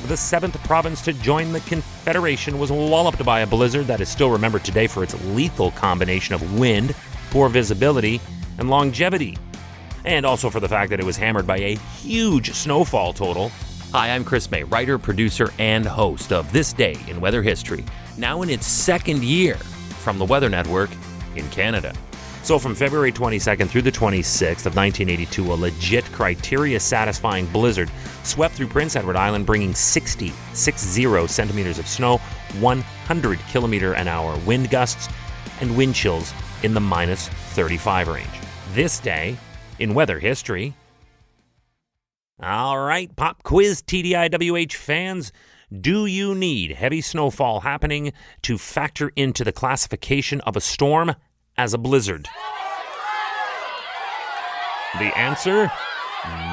the 7th province to join the Confederation, was walloped by a blizzard that is still remembered today for its lethal combination of wind, poor visibility, and longevity. And also for the fact that it was hammered by a huge snowfall total. Hi, I'm Chris May, writer, producer, and host of This Day in Weather History, now in its second year from the Weather Network in Canada. So from February 22nd through the 26th of 1982, a legit criteria-satisfying blizzard swept through Prince Edward Island, bringing 60 centimeters of snow, 100 kilometre-an-hour wind gusts, and wind chills in the minus 35 range. This day in weather history. All right, pop quiz TDIWH fans. Do you need heavy snowfall happening to factor into the classification of a storm as a blizzard? The answer?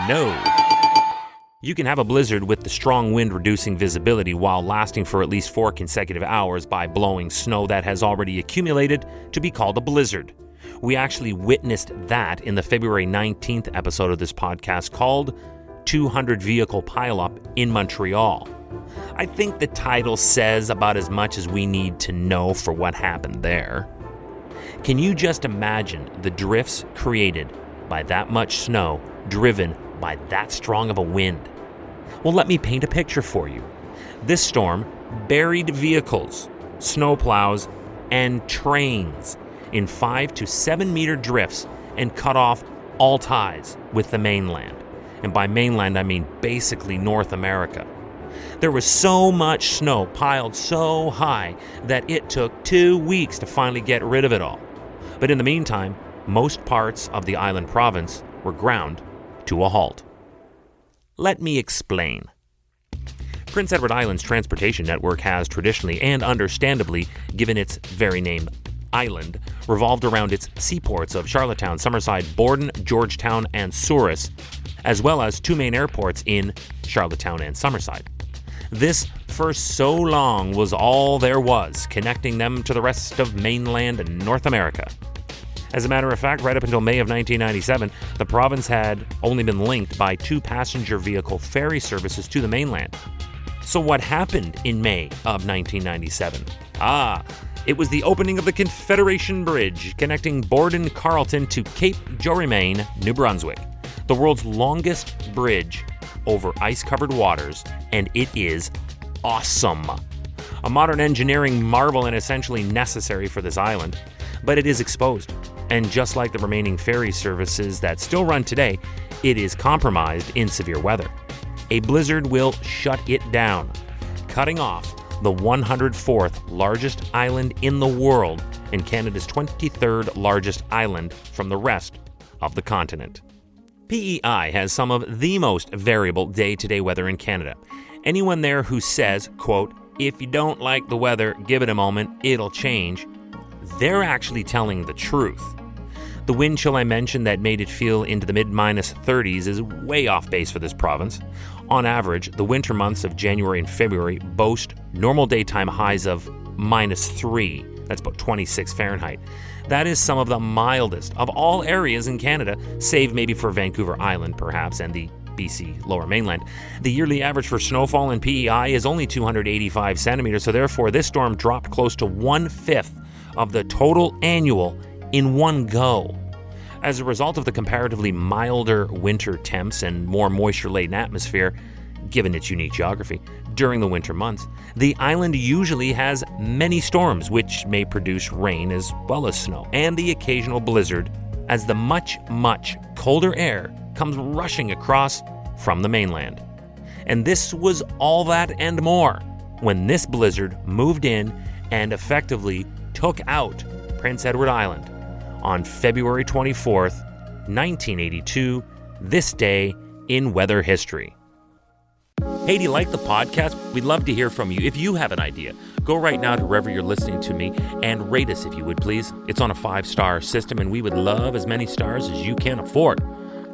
No. You can have a blizzard with the strong wind reducing visibility while lasting for at least 4 consecutive hours by blowing snow that has already accumulated to be called a blizzard. We actually witnessed that in the February 19th episode of this podcast called 200 Vehicle Pileup in Montreal. I think the title says about as much as we need to know for what happened there. Can you just imagine the drifts created by that much snow driven by that strong of a wind? Well, let me paint a picture for you. This storm buried vehicles, snowplows, and trains in 5 to 7 meter drifts and cut off all ties with the mainland. And by mainland, I mean basically North America. There was so much snow piled so high that it took 2 weeks to finally get rid of it all. But in the meantime, most parts of the island province were ground to a halt. Let me explain. Prince Edward Island's transportation network has traditionally and understandably, given its very name island, revolved around its seaports of Charlottetown, Summerside, Borden, Georgetown, and Souris, as well as 2 main airports in Charlottetown and Summerside. This, for so long, was all there was, connecting them to the rest of mainland North America. As a matter of fact, right up until May of 1997, the province had only been linked by 2 passenger vehicle ferry services to the mainland. So what happened in May of 1997? It was the opening of the Confederation Bridge, connecting Borden Carleton to Cape Jorimane, New Brunswick, the world's longest bridge over ice-covered waters, and it is awesome. A modern engineering marvel and essentially necessary for this island, but it is exposed. And just like the remaining ferry services that still run today, it is compromised in severe weather. A blizzard will shut it down, cutting off the 104th largest island in the world and Canada's 23rd largest island from the rest of the continent. PEI has some of the most variable day-to-day weather in Canada. Anyone there who says, quote, "If you don't like the weather, give it a moment, it'll change," they're actually telling the truth. The wind chill I mentioned that made it feel into the mid-minus 30s is way off base for this province. On average, the winter months of January and February boast normal daytime highs of -3. That's about 26 Fahrenheit. That is some of the mildest of all areas in Canada, save maybe for Vancouver Island, perhaps, and the BC Lower Mainland. The yearly average for snowfall in PEI is only 285 centimeters, so therefore this storm dropped close to 1/5 of the total annual in one go. As a result of the comparatively milder winter temps and more moisture-laden atmosphere, given its unique geography, during the winter months, the island usually has many storms, which may produce rain as well as snow, and the occasional blizzard, as the much, much colder air comes rushing across from the mainland. And this was all that and more when this blizzard moved in and effectively took out Prince Edward Island on February 24th, 1982, this day in weather history. Hey, do you like the podcast? We'd love to hear from you. If you have an idea, go right now to wherever you're listening to me and rate us if you would, please. It's on a 5-star system, and we would love as many stars as you can afford.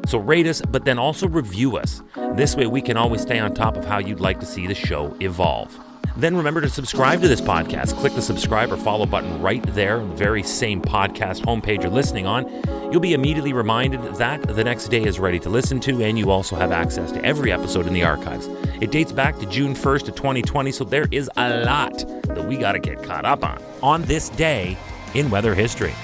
So rate us, but then also review us. This way we can always stay on top of how you'd like to see the show evolve. then remember to subscribe to this podcast. Click the subscribe or follow button right there on the very same podcast homepage you're listening on. You'll be immediately reminded that the next day is ready to listen to, and you also have access to every episode in the archives. It dates back to June 1st of 2020, so there is a lot that we got to get caught up on this day in weather history.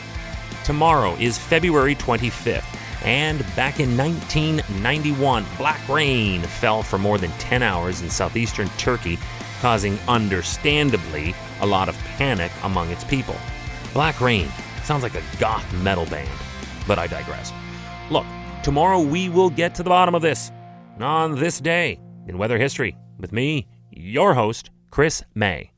Tomorrow is February 25th, and back in 1991, black rain fell for more than 10 hours in southeastern Turkey, causing, understandably, a lot of panic among its people. Black Rain sounds like a goth metal band, but I digress. Look, tomorrow we will get to the bottom of this on this day in weather history with me, your host, Chris May.